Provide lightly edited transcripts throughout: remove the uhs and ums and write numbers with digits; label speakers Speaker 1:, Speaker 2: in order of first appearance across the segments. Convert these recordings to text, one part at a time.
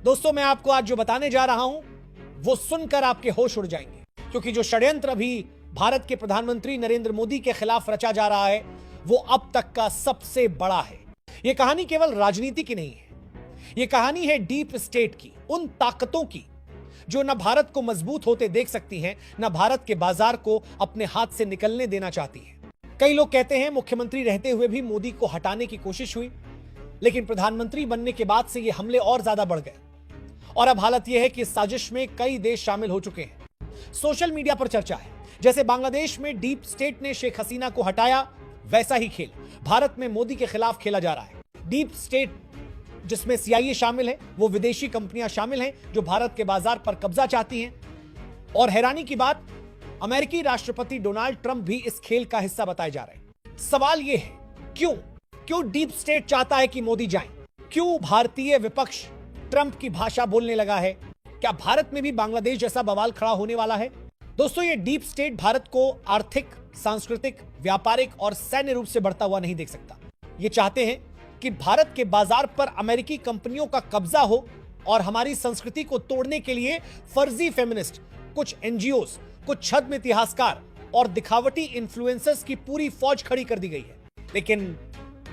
Speaker 1: दोस्तों, मैं आपको आज जो बताने जा रहा हूं वो सुनकर आपके होश उड़ जाएंगे, क्योंकि जो षड्यंत्र अभी भारत के प्रधानमंत्री नरेंद्र मोदी के खिलाफ रचा जा रहा है वो अब तक का सबसे बड़ा है। यह कहानी केवल राजनीति की नहीं है, यह कहानी है डीप स्टेट की, उन ताकतों की जो न भारत को मजबूत होते देख सकती हैं, न भारत के बाजार को अपने हाथ से निकलने देना चाहती हैं। कई लोग कहते हैं मुख्यमंत्री रहते हुए भी मोदी को हटाने की कोशिश हुई, लेकिन प्रधानमंत्री बनने के बाद से ये हमले और ज्यादा बढ़ गए और अब हालत यह है कि इस साजिश में कई देश शामिल हो चुके हैं। सोशल मीडिया पर चर्चा है, जैसे बांग्लादेश में डीप स्टेट ने शेख हसीना को हटाया, वैसा ही खेल भारत में मोदी के खिलाफ खेला जा रहा है। डीप स्टेट जिसमें CIA शामिल है, वो विदेशी कंपनियां शामिल हैं जो भारत के बाजार पर कब्जा चाहती हैं। और हैरानी की बात, अमेरिकी राष्ट्रपति डोनाल्ड ट्रंप भी इस खेल का हिस्सा बताए जा रहे हैं। सवाल यह है, क्यों डीप स्टेट चाहता है कि मोदी जाएं? क्यों भारतीय विपक्ष ट्रंप की भाषा बोलने लगा है? क्या भारत में भी बांग्लादेश जैसा बवाल खड़ा होने वाला है? दोस्तों, ये डीप स्टेट भारत को आर्थिक, सांस्कृतिक, व्यापारिक और सैन्य रूप से बढ़ता हुआ नहीं देख सकता। ये चाहते हैं कि भारत के बाजार पर अमेरिकी कंपनियों का कब्जा हो और हमारी संस्कृति को तोड़ने के लिए फर्जी फेमिनिस्ट, कुछ NGOs, कुछ छद्म इतिहासकार और दिखावटी इन्फ्लुएंसर्स की पूरी फौज खड़ी कर दी गई है। लेकिन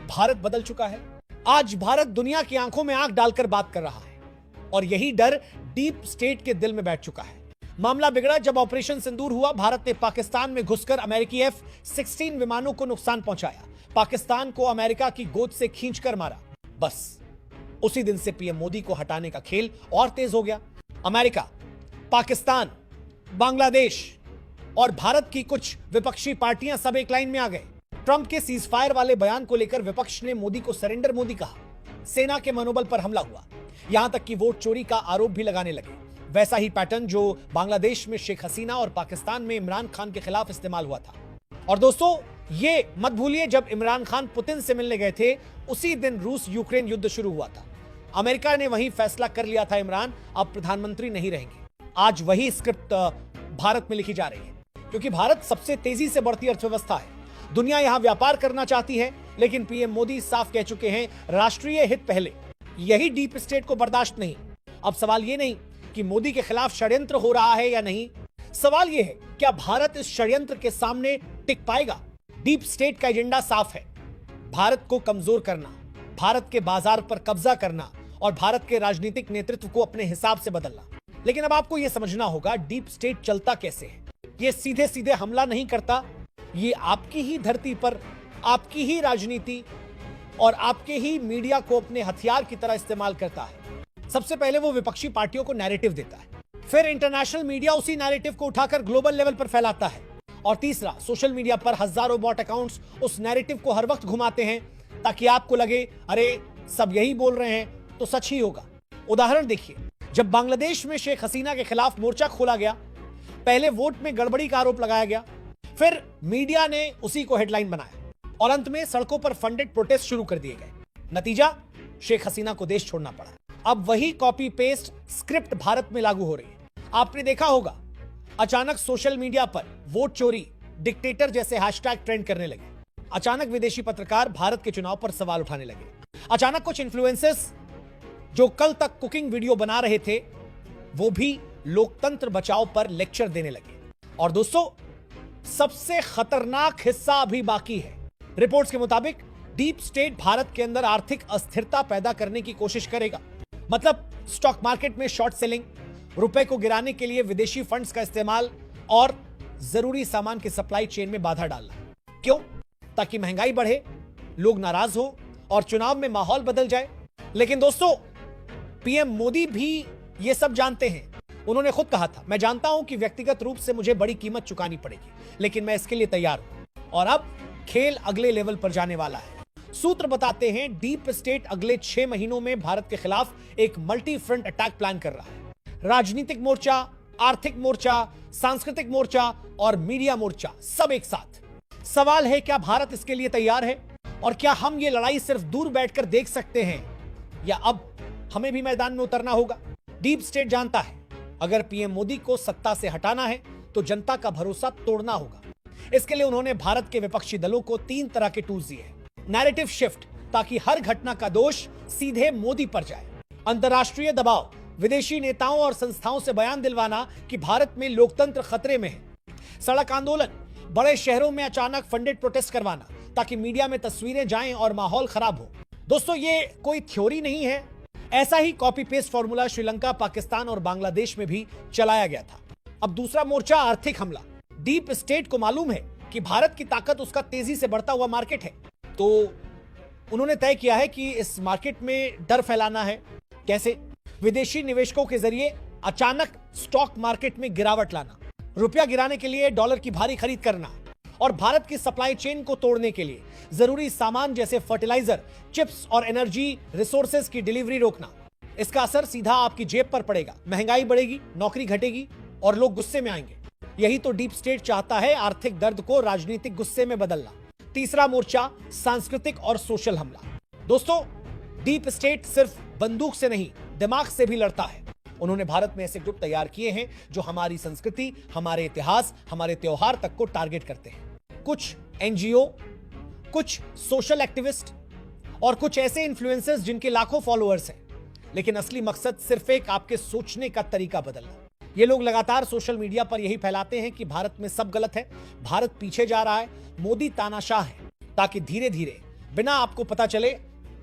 Speaker 1: भारत बदल चुका है। आज भारत दुनिया की आंखों में आंख डालकर बात कर रहा है और यही डर डीप स्टेट के दिल में बैठ चुका है। मामला बिगड़ा जब ऑपरेशन सिंदूर हुआ। भारत ने पाकिस्तान में घुसकर अमेरिकी F-16 विमानों को नुकसान पहुंचाया, पाकिस्तान को अमेरिका की गोद से खींचकर मारा। बस उसी दिन से पीएम मोदी को हटाने का खेल और तेज हो गया। अमेरिका, पाकिस्तान, बांग्लादेश और भारत की कुछ विपक्षी पार्टियां सब एक लाइन में आ गए। ट्रंप के सीज फायर वाले बयान को लेकर विपक्ष ने मोदी को सरेंडर मोदी कहा, सेना के मनोबल पर हमला हुआ, यहां तक कि वोट चोरी का आरोप भी लगाने लगे। वैसा ही पैटर्न जो बांग्लादेश में शेख हसीना और पाकिस्तान में इमरान खान के खिलाफ इस्तेमाल हुआ था। और दोस्तों, ये मत भूलिए, जब इमरान खान पुतिन से मिलने गए थे उसी दिन रूस यूक्रेन युद्ध शुरू हुआ था। अमेरिका ने वही फैसला कर लिया था, इमरान अब प्रधानमंत्री नहीं रहेंगे। आज वही स्क्रिप्ट भारत में लिखी जा रही है, क्योंकि भारत सबसे तेजी से बढ़ती अर्थव्यवस्था है। दुनिया यहां व्यापार करना चाहती है, लेकिन पीएम मोदी साफ कह चुके हैं, राष्ट्रीय हित पहले। यही डीप स्टेट को बर्दाश्त नहीं। अब सवाल यह नहीं कि मोदी के खिलाफ षड्यंत्र हो रहा है या नहीं, सवाल यह है क्या भारत इस षड्यंत्र के सामने टिक पाएगा? डीप स्टेट का एजेंडा साफ है, भारत को कमजोर करना, भारत के बाजार पर कब्जा करना और भारत के राजनीतिक नेतृत्व को अपने हिसाब से बदलना। लेकिन अब आपको यह समझना होगा डीप स्टेट चलता कैसे है। यह सीधे सीधे हमला नहीं करता, ये आपकी ही धरती पर आपकी ही राजनीति और आपके ही मीडिया को अपने हथियार की तरह इस्तेमाल करता है। सबसे पहले वो विपक्षी पार्टियों को नैरेटिव देता है, फिर इंटरनेशनल मीडिया उसी नैरेटिव को उठाकर ग्लोबल लेवल पर फैलाता है, और तीसरा सोशल मीडिया पर हजारों बॉट अकाउंट्स उस नैरेटिव को हर वक्त घुमाते हैं ताकि आपको लगे अरे सब यही बोल रहे हैं तो सच ही होगा। उदाहरण देखिए, जब बांग्लादेश में शेख हसीना के खिलाफ मोर्चा खोला गया, पहले वोट में गड़बड़ी का आरोप लगाया गया, फिर मीडिया ने उसी को हेडलाइन बनाया और अंत में सड़कों पर फंडेड प्रोटेस्ट शुरू कर दिए गए। नतीजा, शेख हसीना को देश छोड़ना पड़ा। अब वही कॉपी पेस्ट स्क्रिप्ट भारत में लागू हो रही है। आपने देखा होगा, अचानक सोशल मीडिया पर वोट चोरी, डिक्टेटर जैसे हैशटैग ट्रेंड करने लगे। अचानक विदेशी पत्रकार भारत के चुनाव पर सवाल उठाने लगे। अचानक कुछ इन्फ्लुएंसर्स जो कल तक कुकिंग वीडियो बना रहे थे वो भी लोकतंत्र बचाओ पर लेक्चर देने लगे। और दोस्तों, सबसे खतरनाक हिस्सा अभी बाकी है। रिपोर्ट्स के मुताबिक डीप स्टेट भारत के अंदर आर्थिक अस्थिरता पैदा करने की कोशिश करेगा। मतलब स्टॉक मार्केट में शॉर्ट सेलिंग, रुपए को गिराने के लिए विदेशी फंड्स का इस्तेमाल और जरूरी सामान की सप्लाई चेन में बाधा डालना। क्यों? ताकि महंगाई बढ़े, लोग नाराज हो और चुनाव में माहौल बदल जाए। लेकिन दोस्तों, पीएम मोदी भी ये सब जानते हैं। उन्होंने खुद कहा था, मैं जानता हूं कि व्यक्तिगत रूप से मुझे बड़ी कीमत चुकानी पड़ेगी, लेकिन मैं इसके लिए तैयार हूं। और अब खेल अगले लेवल पर जाने वाला है। सूत्र बताते हैं डीप स्टेट अगले 6 महीनों में भारत के खिलाफ एक मल्टी फ्रंट अटैक प्लान कर रहा है। राजनीतिक मोर्चा, आर्थिक मोर्चा, सांस्कृतिक मोर्चा और मीडिया मोर्चा सब एक साथ। सवाल है, क्या भारत इसके लिए तैयार है? और क्या हम ये लड़ाई सिर्फ दूर बैठकर देख सकते हैं या अब हमें भी मैदान में उतरना होगा? डीप स्टेट जानता है, अगर पीएम मोदी को सत्ता से हटाना है तो जनता का भरोसा तोड़ना होगा। इसके लिए उन्होंने भारत के विपक्षी दलों को 3 तरह के टूल्स दिए हैं। नैरेटिव शिफ्ट, ताकि हर घटना का दोष सीधे मोदी पर जाए। अंतर्राष्ट्रीय दबाव, विदेशी नेताओं और संस्थाओं से बयान दिलवाना कि भारत में लोकतंत्र खतरे में है, सड़क आंदोलन, बड़े शहरों में अचानक फंडेड प्रोटेस्ट करवाना ताकि मीडिया में तस्वीरें जाएं और माहौल खराब हो। दोस्तों, ये कोई थ्योरी नहीं है, ऐसा ही copy paste formula Sri Lanka, Pakistan और बांग्लादेश में भी चलाया गया था। अब दूसरा मोर्चा, आर्थिक हमला। डीप स्टेट को मालूम है कि भारत की ताकत उसका तेजी से बढ़ता हुआ मार्केट है, तो उन्होंने तय किया है कि इस मार्केट में डर फैलाना है। कैसे? विदेशी निवेशकों के जरिए अचानक स्टॉक मार्केट में गिरावट लाना, रुपया गिराने के लिए डॉलर की भारी खरीद करना और भारत की सप्लाई चेन को तोड़ने के लिए जरूरी सामान जैसे फर्टिलाइजर, चिप्स और एनर्जी रिसोर्सेज की डिलीवरी रोकना। इसका असर सीधा आपकी जेब पर पड़ेगा, महंगाई बढ़ेगी, नौकरी घटेगी और लोग गुस्से में आएंगे। यही तो डीप स्टेट चाहता है, आर्थिक दर्द को राजनीतिक गुस्से में बदलना। तीसरा मोर्चा, सांस्कृतिक और सोशल हमला। दोस्तों, डीप स्टेट सिर्फ बंदूक से नहीं, दिमाग से भी लड़ता है। उन्होंने भारत में ऐसे ग्रुप तैयार किए हैं जो हमारी संस्कृति, हमारे इतिहास, हमारे त्योहार तक को टारगेट करते हैं। कुछ एनजीओ, कुछ सोशल एक्टिविस्ट और कुछ ऐसे इन्फ्लुएंसर्स जिनके लाखों फॉलोअर्स हैं, लेकिन असली मकसद सिर्फ एक आपके सोचने का तरीका बदलना। ये लोग लगातार सोशल मीडिया पर यही फैलाते हैं कि भारत में सब गलत है, भारत पीछे जा रहा है, मोदी तानाशाह है, ताकि धीरे धीरे बिना आपको पता चले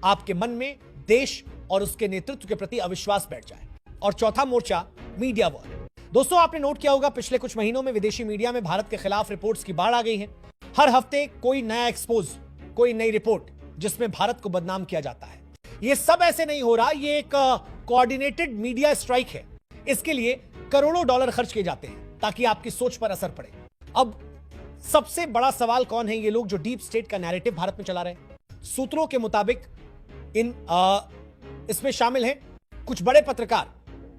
Speaker 1: आपके मन में देश और उसके नेतृत्व के प्रति अविश्वास बैठ जाए। और चौथा मोर्चा, मीडिया वॉर। दोस्तों, आपने नोट किया होगा पिछले कुछ महीनों में विदेशी मीडिया में भारत के खिलाफ रिपोर्ट्स की बाढ़ आ गई है। हर हफ्ते कोई नया एक्सपोज, कोई नई रिपोर्ट जिसमें भारत को बदनाम किया जाता है। ये सब ऐसे नहीं हो रहा, ये एक कोऑर्डिनेटेड मीडिया स्ट्राइक है। इसके लिए करोड़ों डॉलर खर्च किए जाते हैं ताकि आपकी सोच पर असर पड़े। अब सबसे बड़ा सवाल, कौन है ये लोग जो डीप स्टेट का नैरेटिव भारत में चला रहे हैं? सूत्रों के मुताबिक इसमें शामिल हैं कुछ बड़े पत्रकार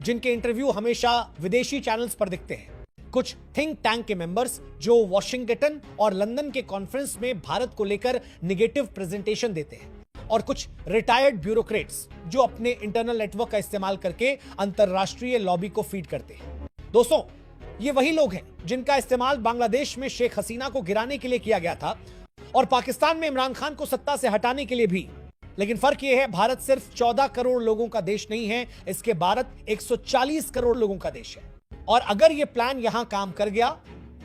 Speaker 1: जिनके इंटरव्यू हमेशा विदेशी चैनल्स पर दिखते हैं, कुछ थिंक टैंक के मेंबर्स जो वॉशिंगटन और लंदन के कॉन्फ्रेंस में भारत को लेकर नेगेटिव प्रेजेंटेशन देते हैं, और कुछ रिटायर्ड ब्यूरोक्रेट्स जो अपने इंटरनल नेटवर्क का इस्तेमाल करके अंतरराष्ट्रीय लॉबी को फीड करते हैं। दोस्तों, ये वही लोग हैं जिनका इस्तेमाल बांग्लादेश में शेख हसीना को गिराने के लिए किया गया था और पाकिस्तान में इमरान खान को सत्ता से हटाने के लिए भी। लेकिन फर्क यह है, भारत सिर्फ 14 करोड़ लोगों का देश नहीं है, इसके भारत 140 करोड़ लोगों का देश है। और अगर यह प्लान यहां काम कर गया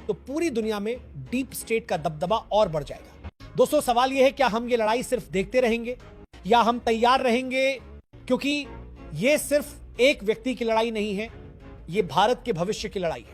Speaker 1: तो पूरी दुनिया में डीप स्टेट का दबदबा और बढ़ जाएगा। दोस्तों, सवाल यह है, क्या हम ये लड़ाई सिर्फ देखते रहेंगे या हम तैयार रहेंगे? क्योंकि यह सिर्फ एक व्यक्ति की लड़ाई नहीं है, यह भारत के भविष्य की लड़ाई है।